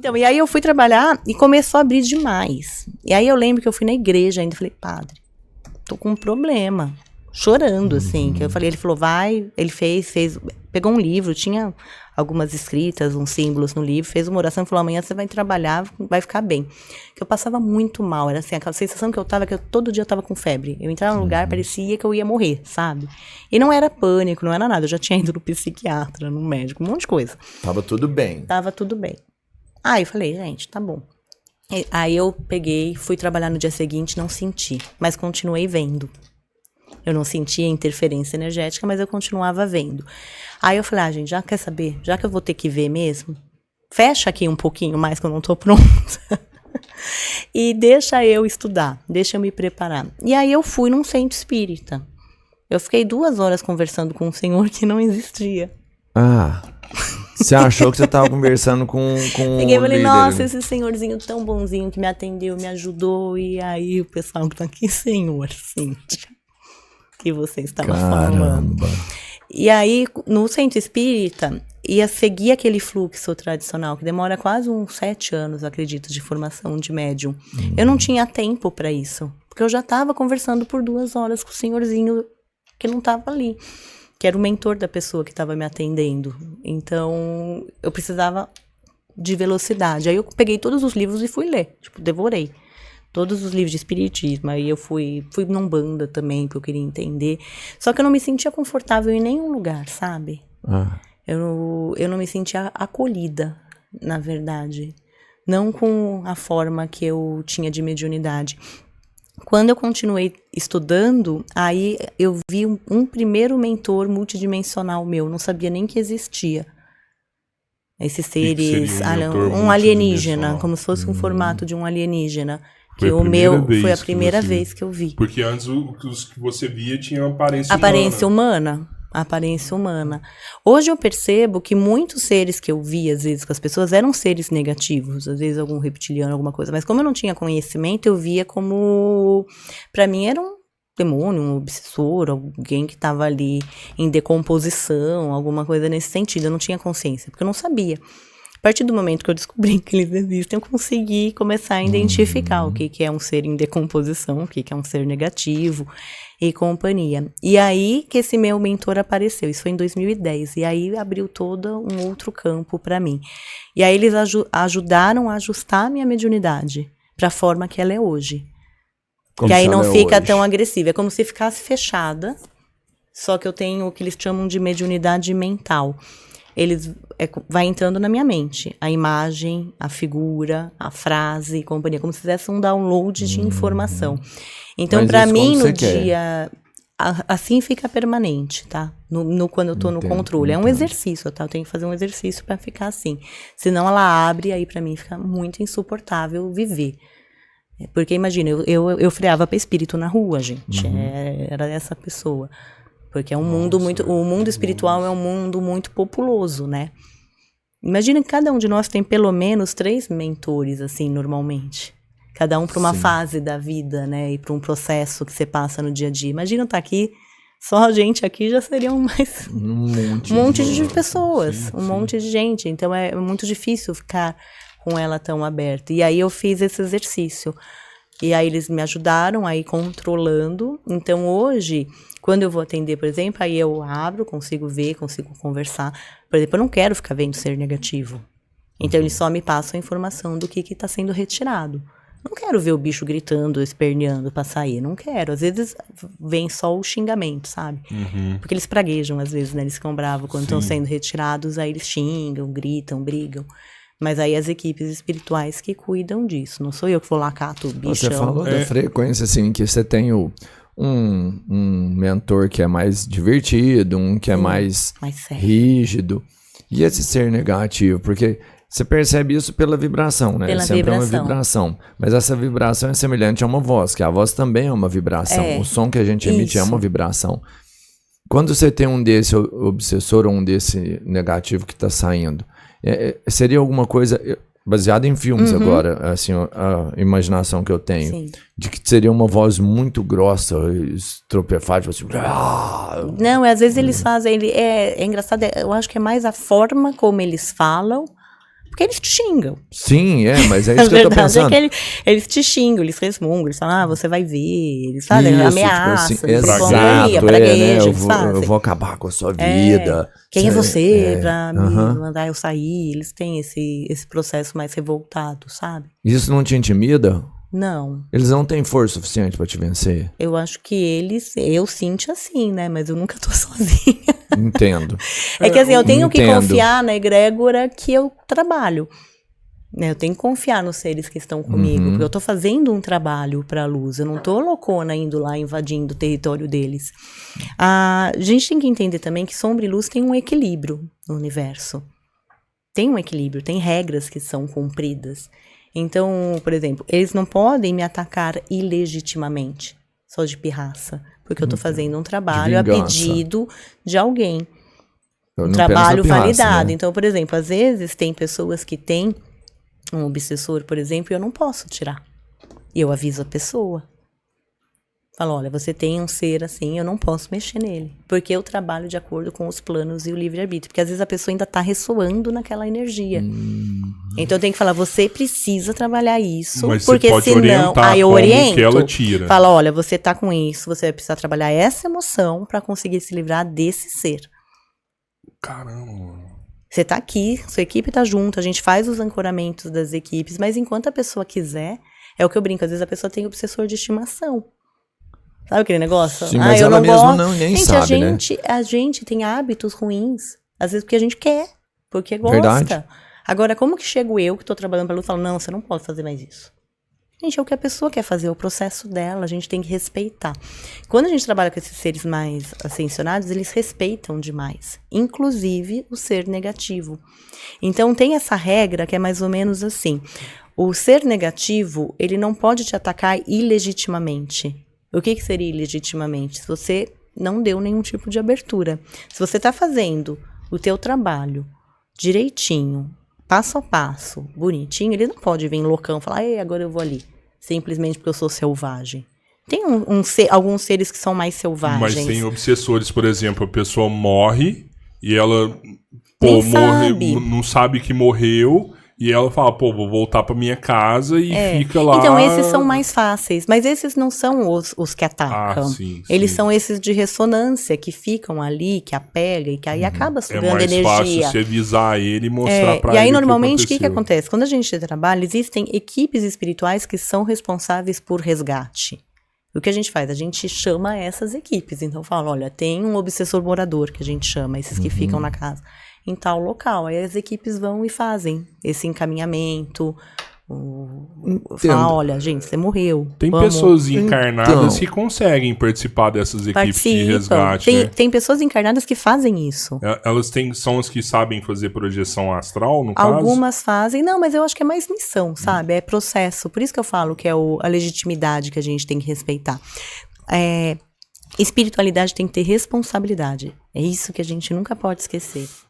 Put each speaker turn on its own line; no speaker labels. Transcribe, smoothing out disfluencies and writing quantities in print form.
Então, e aí eu fui trabalhar e começou a abrir demais. E aí eu lembro que eu fui na igreja ainda, falei, padre, tô com um problema. Chorando, assim, que eu falei, ele falou, vai, ele fez, pegou um livro, tinha algumas escritas, uns símbolos no livro, fez uma oração e falou, amanhã você vai trabalhar, vai ficar bem. Que eu passava muito mal, era assim, aquela sensação que eu tava, que todo dia eu tava com febre. Eu entrava num lugar, parecia que eu ia morrer, sabe? E não era pânico, não era nada, eu já tinha ido no psiquiatra, no médico, um monte de coisa.
Tava tudo bem.
Tava tudo bem. Aí eu falei, gente, tá bom. Aí eu peguei, fui trabalhar no dia seguinte, não senti, mas continuei vendo. Eu não sentia interferência energética, mas eu continuava vendo. Aí eu falei, gente, já quer saber? Já que eu vou ter que ver mesmo, fecha aqui um pouquinho mais que eu não tô pronta. E deixa eu estudar, deixa eu me preparar. E aí eu fui num centro espírita. Eu fiquei 2 horas conversando com um senhor que não existia.
Você achou que você estava conversando com
Peguei e falei,
líder.
nossa, esse senhorzinho tão bonzinho que me atendeu, me ajudou. E aí o pessoal que tá aqui, senhor, Cíntia, que você estava falando. E aí, no centro espírita, ia seguir aquele fluxo tradicional, que demora quase uns 7 anos, acredito, de formação de médium. Eu não tinha tempo para isso, porque eu já estava conversando por 2 horas com o senhorzinho que não estava ali, que era o mentor da pessoa que estava me atendendo. Então, eu precisava de velocidade. Aí eu peguei todos os livros e fui ler, devorei. Todos os livros de espiritismo, aí eu fui na Umbanda também, porque eu queria entender. Só que eu não me sentia confortável em nenhum lugar, sabe? Eu não me sentia acolhida, na verdade. Não com a forma que eu tinha de mediunidade. Quando eu continuei estudando, aí eu vi um primeiro mentor multidimensional meu, não sabia nem que existia. Esses seres, um alienígena, como se fosse um formato de um alienígena. Que o meu foi a primeira vez que eu vi.
Porque antes os que você via tinham
Aparência humana. Hoje eu percebo que muitos seres que eu vi, às vezes, com as pessoas, eram seres negativos. Às vezes algum reptiliano, alguma coisa. Mas como eu não tinha conhecimento, eu via como... Pra mim era um demônio, um obsessor, alguém que estava ali em decomposição, alguma coisa nesse sentido. Eu não tinha consciência, porque eu não sabia. A partir do momento que eu descobri que eles existem, eu consegui começar a identificar o que é um ser em decomposição, o que é um ser negativo e companhia. E aí que esse meu mentor apareceu, isso foi em 2010, e aí abriu todo um outro campo para mim. E aí eles ajudaram a ajustar a minha mediunidade para a forma que ela é hoje. Que aí não fica tão agressiva, é como se ficasse fechada, só que eu tenho o que eles chamam de mediunidade mental. Vai entrando na minha mente, a imagem, a figura, a frase e companhia, como se fizesse um download de informação. Então, para mim, no dia, assim fica permanente, tá? Quando eu tô no controle. É um exercício, tá? Eu tenho que fazer um exercício para ficar assim. Senão ela abre, aí para mim fica muito insuportável viver. Porque imagina, eu freava para espírito na rua, gente. Era essa pessoa. Porque é um mundo muito... O mundo espiritual é um mundo muito populoso, né? Imagina que cada um de nós tem pelo menos 3 mentores, assim, normalmente. Cada um para uma fase da vida, né? E para um processo que você passa no dia a dia. Imagina estar aqui, só a gente aqui já seriam mais... Um monte de pessoas, um monte de gente. Então é muito difícil ficar com ela tão aberta. E aí eu fiz esse exercício. E aí eles me ajudaram a ir controlando. Então hoje... Quando eu vou atender, por exemplo, aí eu abro, consigo ver, consigo conversar. Por exemplo, eu não quero ficar vendo ser negativo. Então, eles só me passam a informação do que está sendo retirado. Não quero ver o bicho gritando, esperneando para sair. Não quero. Às vezes, vem só o xingamento, sabe? Porque eles praguejam, às vezes, né? Eles ficam bravos quando estão sendo retirados. Aí eles xingam, gritam, brigam. Mas aí as equipes espirituais que cuidam disso. Não sou eu que vou lá, cato o bichão.
Você falou da frequência, assim, que você tem um mentor que é mais divertido, um que é mais rígido. E esse ser negativo, porque você percebe isso pela vibração, né?
Pela
Sempre
vibração.
é uma vibração. Mas essa vibração é semelhante a uma voz, que a voz também é uma vibração. O som que a gente emite é uma vibração. Quando você tem um desse obsessor ou um desse negativo que está saindo, seria alguma coisa... Baseado em filmes agora, assim, a imaginação que eu tenho. De que seria uma voz muito grossa, estropefada, assim...
Não, às vezes eles fazem... É engraçado, eu acho que é mais a forma como eles falam, porque porque eles te xingam.
Sim, mas é isso que eu tô pensando.
É que eles te xingam, eles resmungam, eles falam, você vai ver, eles fazem ameaça,
tipo assim, exato, né? Eu vou acabar com a sua vida.
Quem é você pra me mandar eu sair? Eles têm esse processo mais revoltado, sabe?
Isso não te intimida?
Não.
Eles não têm força suficiente pra te vencer?
Eu acho que eu sinto assim, né? Mas eu nunca tô sozinha.
Entendo.
É que assim, eu tenho que confiar na egrégora que eu trabalho. Né? Eu tenho que confiar nos seres que estão comigo. Porque eu tô fazendo um trabalho pra luz. Eu não tô loucona indo lá invadindo o território deles. A gente tem que entender também que sombra e luz tem um equilíbrio no universo. Tem um equilíbrio, tem regras que são cumpridas. Então, por exemplo, eles não podem me atacar ilegitimamente, só de pirraça, porque eu tô fazendo um trabalho a pedido de alguém. Um trabalho validado. Né? Então, por exemplo, às vezes tem pessoas que têm um obsessor, por exemplo, e eu não posso tirar. E eu aviso a pessoa. Falo, olha, você tem um ser assim, eu não posso mexer nele. Porque eu trabalho de acordo com os planos e o livre-arbítrio. Porque às vezes a pessoa ainda tá ressoando naquela energia. Então eu tenho que falar, você precisa trabalhar isso.
Mas
porque
você pode
senão,
orientar
aí eu
como
oriento.
Que ela tira.
Fala, olha, você tá com isso, você vai precisar trabalhar essa emoção pra conseguir se livrar desse ser.
Caramba.
Você tá aqui, sua equipe tá junto, a gente faz os ancoramentos das equipes, mas enquanto a pessoa quiser, é o que eu brinco, às vezes a pessoa tem obsessor de estimação. Sabe aquele negócio?
Sim, mas ela mesmo nem
gente,
sabe,
a gente tem hábitos ruins, às vezes porque a gente quer, porque gosta.
Verdade.
Agora, como que chego eu, que tô trabalhando pra luz, e falo, não, você não pode fazer mais isso. Gente, é o que a pessoa quer fazer, é o processo dela, a gente tem que respeitar. Quando a gente trabalha com esses seres mais ascensionados, eles respeitam demais, inclusive o ser negativo. Então, tem essa regra que é mais ou menos assim, o ser negativo, ele não pode te atacar ilegitimamente. O que seria ilegitimamente? Se você não deu nenhum tipo de abertura. Se você está fazendo o teu trabalho direitinho, passo a passo, bonitinho, ele não pode vir loucão e falar, agora eu vou ali. Simplesmente porque eu sou selvagem. Tem alguns seres que são mais selvagens.
Mas tem obsessores, por exemplo, a pessoa morre e ela não sabe que morreu. E ela fala, vou voltar pra minha casa e fica lá...
Então, esses são mais fáceis. Mas esses não são os que atacam.
Sim,
eles são esses de ressonância, que ficam ali, que apegam e que aí acaba sugando energia.
É mais fácil você avisar ele e mostrar pra ele.
E aí, normalmente, o que acontece? Quando a gente trabalha, existem equipes espirituais que são responsáveis por resgate. O que a gente faz? A gente chama essas equipes. Então, fala, olha, tem um obsessor morador, que a gente chama, esses que ficam na casa, em tal local. Aí as equipes vão e fazem esse encaminhamento. Falar, olha, gente, você morreu.
Tem pessoas encarnadas que conseguem participar dessas equipes de resgate.
Tem pessoas encarnadas que fazem isso.
Elas são as que sabem fazer projeção astral, no caso?
Algumas fazem. Não, mas eu acho que é mais missão, sabe? É processo. Por isso que eu falo que é a legitimidade que a gente tem que respeitar. Espiritualidade tem que ter responsabilidade. É isso que a gente nunca pode esquecer.